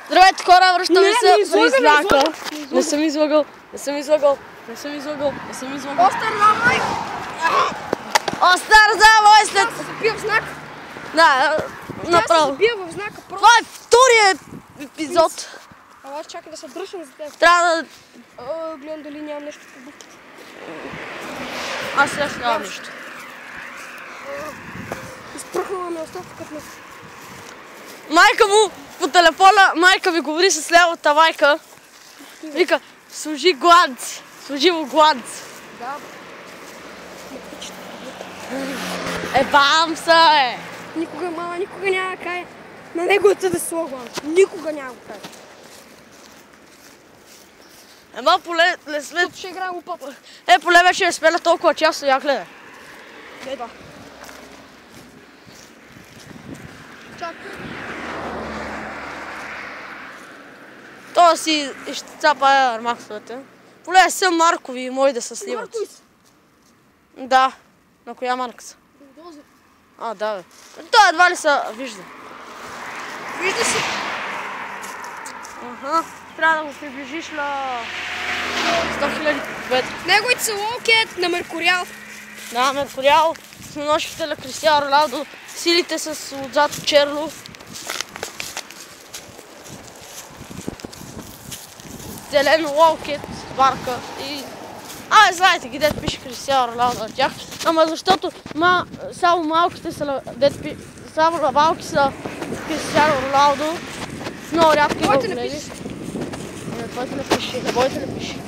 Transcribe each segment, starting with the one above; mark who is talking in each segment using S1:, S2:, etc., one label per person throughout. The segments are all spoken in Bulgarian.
S1: Здравейте хора, връщаме се в Изляка. Не съм излагал.
S2: Остър давай!
S1: Остър давай след...
S2: Ще се забия в знак.
S1: Да, направо.
S2: Ще се забия в знака.
S1: Това е втория епизод.
S2: Ала чакай да се дръжам за теб.
S1: Трябва да...
S2: Гледам дали нямам нещо в обувките.
S1: Аз сега ще нямам нищо.
S2: Изпръхнала ми оставката на...
S1: Майка му по телефона, майка ми говори с лявата майка. Вика, служи гланци. Служи му гланци.
S2: Да.
S1: Бам се,
S2: Никога, мама, никога няма да кае на неговата да слогвам. Никога няма го прави.
S1: Ема поле след...
S2: Тук ще играем опапа.
S1: Поле вече не спеля толкова часто, я гледай.
S2: Еба. Чакай.
S1: Това си ще цапа армаксовете. Поле са маркови и мои да се сливат.
S2: Маркови са.
S1: Да. На коя марка са?
S2: Булдозер.
S1: А, да бе. Това едва ли са вижда.
S2: Вижда се.
S1: Аха. Трябва да го приближиш на 100 000 метра.
S2: Неговите са лоукет на Меркуриал.
S1: Да, Меркуриал. С наносите на Кристиано Роналдо. Силите с отзад черно. Зелен лоукет, барка и... знаете ги, дет пише Кристиано Роналдо на тях. Ама защото само малките са, само на малки са Кристиано Роналдо. Много рядко има големи. На твоите не пише, на моите не пише.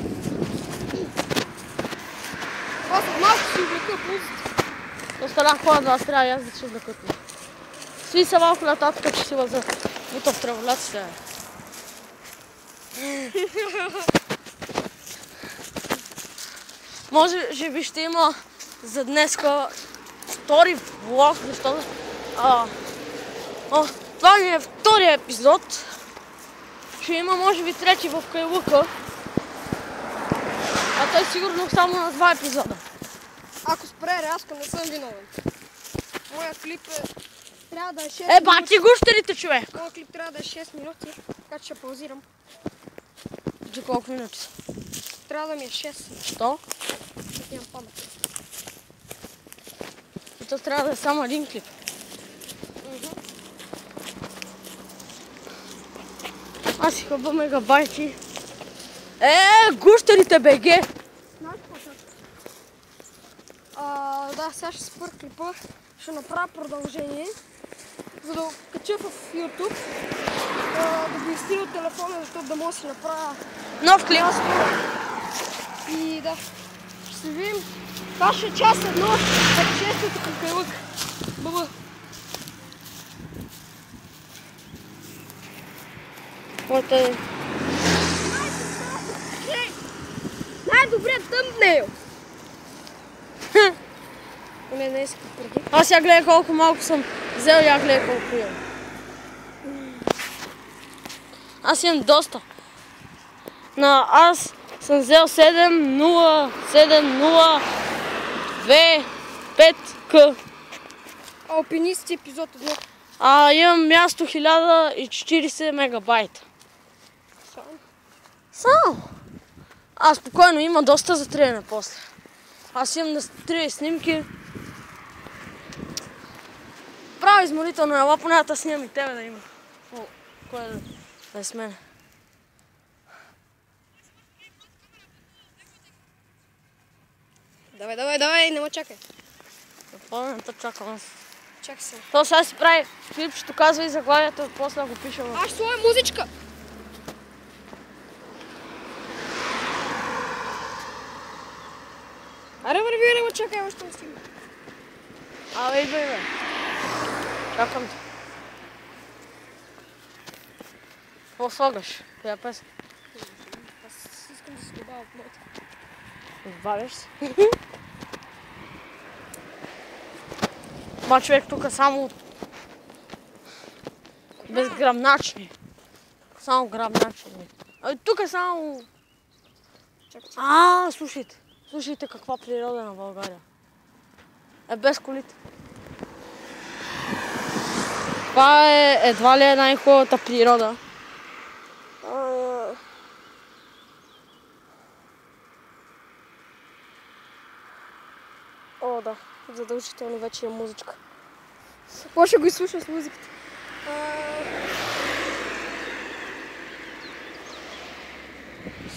S2: Аз от малко си облека бузите.
S1: Останах хора да трябва и аз да се облекат. Сви са малко нататък, че си за бута в траволяците. Може би ще има за днеска втори влог, защото това ми е втория епизод. Ще има може би трети в Кайлука. А той сигурно само на 2 епизода.
S2: Ако спре рязка, не съм виновен. Моя клип трябва да е 6 минути.
S1: Бати гущерите, човек!
S2: Моя клип трябва да е 6 минути, така че ще паузирам.
S1: За колко минути?
S2: Трябва да ми е 6.
S1: Що?
S2: Имам памет.
S1: И то трябва да е само един клип. Аз си хъба мегабайти. Гущерите БГ!
S2: Знаеш какво чакай? Да, сега ще спър клипа. Ще направя продължение. За да кача в YouTube. Да го изтиря от телефона, защото да мога да си направя
S1: Нов клип!
S2: И да, ще се видим. Това ще е част едно от пътешествието към Кайлък. Бъба.
S1: Който е...
S2: Най-добрият тъмбнейл! Не иска преди.
S1: Аз я гледа колко малко съм взел и я гледа колко имам. Аз имам доста. Аз съм взел 7-0-7-0-2-5К.
S2: Алпинисти епизод 1.
S1: Имам място 1040 мегабайта. Само. Спокойно, има доста за трене после. Аз имам на 3 снимки. Право изморително, ела поне да снимам и тебе да има. Кой да е с мене.
S2: Давай, не ме чакай.
S1: Не те чакам аз.
S2: Чакай се.
S1: То сега си прави клип, ще казва и заглавието, после го пиша.
S2: Аз ще сложа музичка. Аре, върви, не ме чакай, още не стигна.
S1: Идвай, бе. Чакам те. Какво слагаш? Коя песен?
S2: Аз искам да се добавя от моята.
S1: Добавяш се? Ма човек тук само безграмначни. Само грамначни. Тук е само... Слушайте. Слушайте каква природа на България. Без колите. Това е едва ли най-хубавата природа.
S2: О, да. Задължително вече е музичка. Какво ще го изслуша с музиката?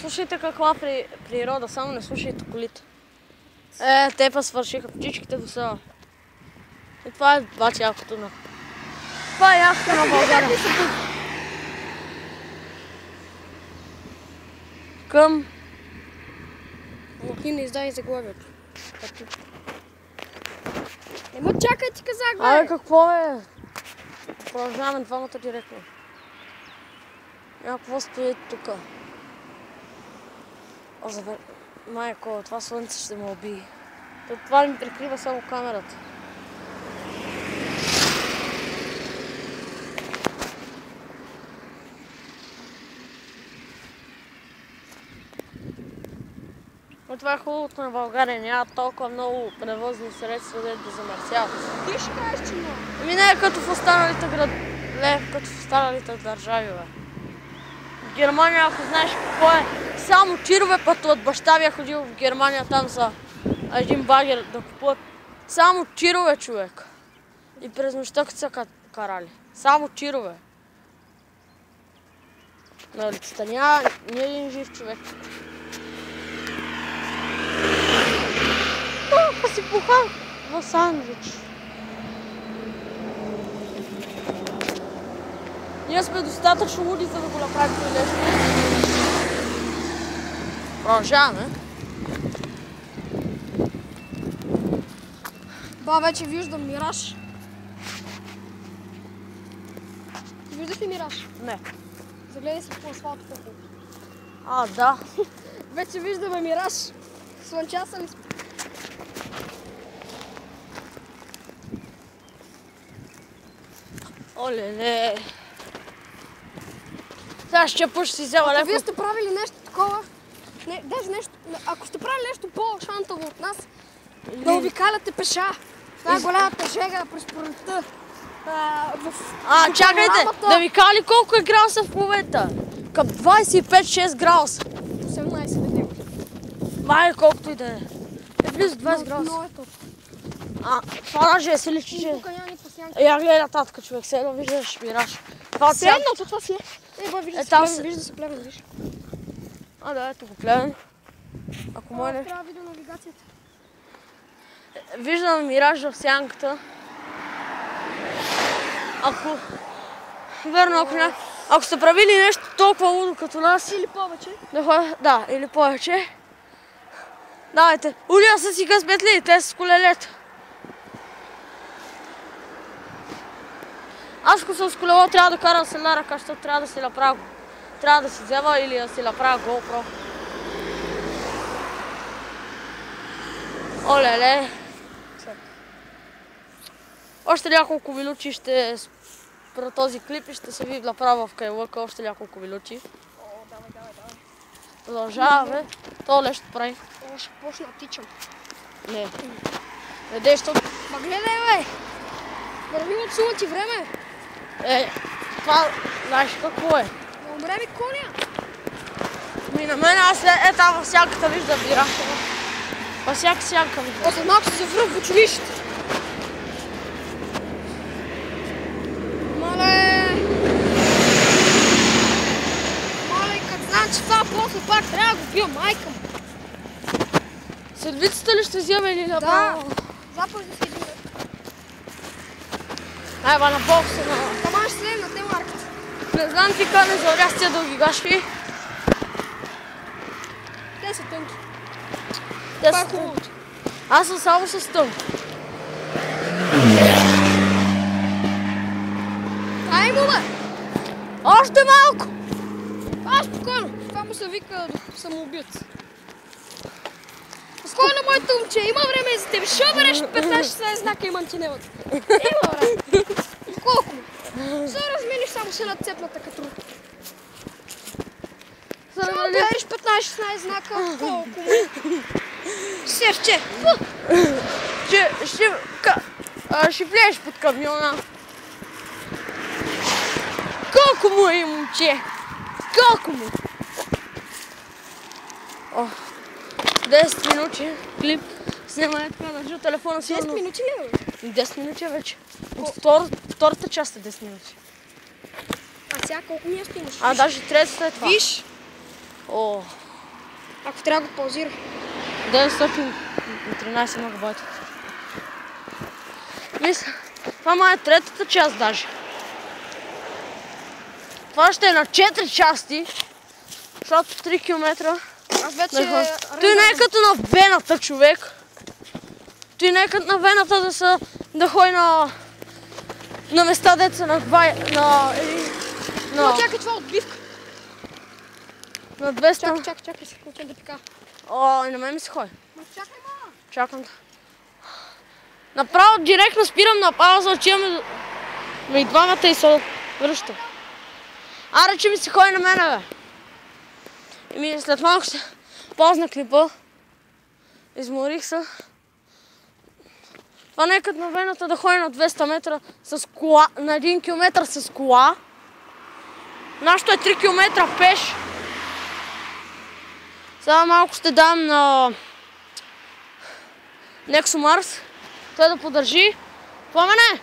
S1: Слушайте каква природа, само не слушайте колите. Те па свършиха птичките до село. И това е бачи якото на... Това е якото на България. Към...
S2: Ти не издай заглавието. Ема чакай, ти казах, бе!
S1: Абе, какво е? Продължаваме двамата директно. Какво стои тука? Майко, това слънце ще ме убие. Това ми прикрива само камерата. Но това е хубавото на България. Няма толкова много превозни средства, да замърсяват.
S2: Ти ще кажеш, че няма.
S1: Ами не е като в останалите като в останалите държави, бе. В Германия, ако знаеш какво е, само тирове, пъти от баща ми е ходил в Германия там за един багер да купуват. Само тирове, човек. И през нощта като са карали. Само тирове. На улицата няма ни един жив човек. Толкова си пухал в сандвич. Ние сме достатъчно луди, за да го направим прилежно. Продължаваме.
S2: Ба, вече виждам мираж. Виждаш ли мираж?
S1: Не.
S2: Загледай се по асфалта колко.
S1: Да.
S2: Вече виждаме мираж. Слънчаса ли сме?
S1: Оле-ле. Сега ще пуш си взема леко.
S2: Вие сте правили нещо такова? Не, даже нещо, ако сте правили нещо по-шантово от нас, да обикаляте пеша. Това е голямата жега през пролетта.
S1: Чакайте, да ви кажа ли колко е градуса в момента? Към 25-6 градуса.
S2: 18 да няма.
S1: Май, колкото и да е. Е близо 20 градуса.
S2: Много е топло.
S1: Това даже се личи, че...
S2: Тук няма никаква сянка.
S1: Я гледай нататък, човек, все едно виждаш мираж. Това
S2: Седното, това си е. Ба, вижда се племен, виж.
S1: Да, ето го племен. Ако може не...
S2: Трябва видеонавигацията.
S1: Виждам мираж в сянката. Верно, ако сте правили нещо толкова лудо като нас...
S2: Или повече.
S1: Да, или повече. Давайте, улия са си късметли, те са с колелета. Аз ако съм с колело, трябва да карам с една ръка, защото трябва да си направя. Трябва да си взема или да си направя GoPro. Оле-ле. Още няколко минути ще спра този клип и ще се ви направя в кайлъка още няколко минути.
S2: Давай.
S1: Продължаваме. То нещо прави.
S2: Ще почна да тичам.
S1: Не. Недей, що...
S2: Ма гледай, бе! Върви от сума ти време.
S1: Това, знаеш какво е?
S2: Да умре ми коня.
S1: На мен аз там във сянката виждам мираж. Във всяка сянка виждам.
S2: От малко се завръх в училището. Мале, като знам, че това после пак трябва да го бия майка му.
S1: Седмицата ли ще вземе или направо?
S2: Да, започва да си иди.
S1: Айва на бокса на...
S2: Ама ще след на те марката.
S1: Не знам ти къде не завря с тия дълги гашки.
S2: Те са тънки.
S1: Това е хубавото. Аз съм само с тънко.
S2: Ай му, бе!
S1: Още малко!
S2: Спокойно. Това му се вика самоубиец. Спокойно, моето момче, има време и за тебе. Ще обереш 15-16 знака и мантинелата. Има време. Колко? Ще размениш само с една цепната като рука. Ще обереш 15-16 знака. Колко му? Севче.
S1: Ще влезеш под камиона. Колко му е, момче? Колко му? 10 минути клип. Снимай така, държа телефона
S2: 10
S1: сигурно.
S2: минути ли е, бе?
S1: 10 минути вече. От втората част е 10 минути.
S2: А сега колко място имаш?
S1: А, даже третата след това.
S2: Виж,
S1: О,
S2: ако трябва да го паузира.
S1: 913 мегабайта. Мисля, това е третата част даже. Това ще е на 4 части, защото 3 км.
S2: Аз вече...
S1: Той не е като на вената, човек. Той не е като на вената да ходи на места деца на 2...
S2: Но чакай, това е отбивка.
S1: На 200...
S2: Чакай, се включим да пика.
S1: О, и на мен ми се ходи.
S2: Ма чакай, ма!
S1: Чакам. Направо директно спирам на пауза, отиваме и двамата и се връщам. Аре, че ми се ходи на мене, бе. Еми, след малко ще позна клипа. Изморих се. Това не е като на вената да ходи на 200 метра с кола, на 1 км с кола. Нашето е 3 км пеш. Сега малко ще дам на Nexomars. Той да поддържи. Пламене!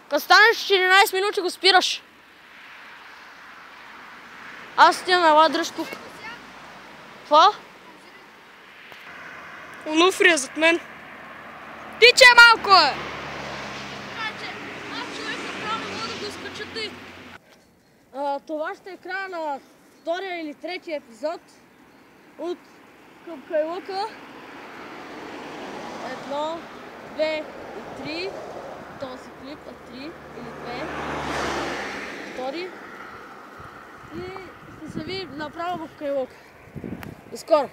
S1: Като станеш 14 минути го спираш. Аз стигам, ела дръж тук. Това?
S2: Онуфрия зад мен. Тичай малко, е!
S1: Аз човек направо не мога да го изкача тъй. Това ще е края на втория или третия епизод от към Кайлъка. 1, 2 и 3. Този клип е 3 или 2. Втори. И ще се види направо в Кайлъка. До скоро!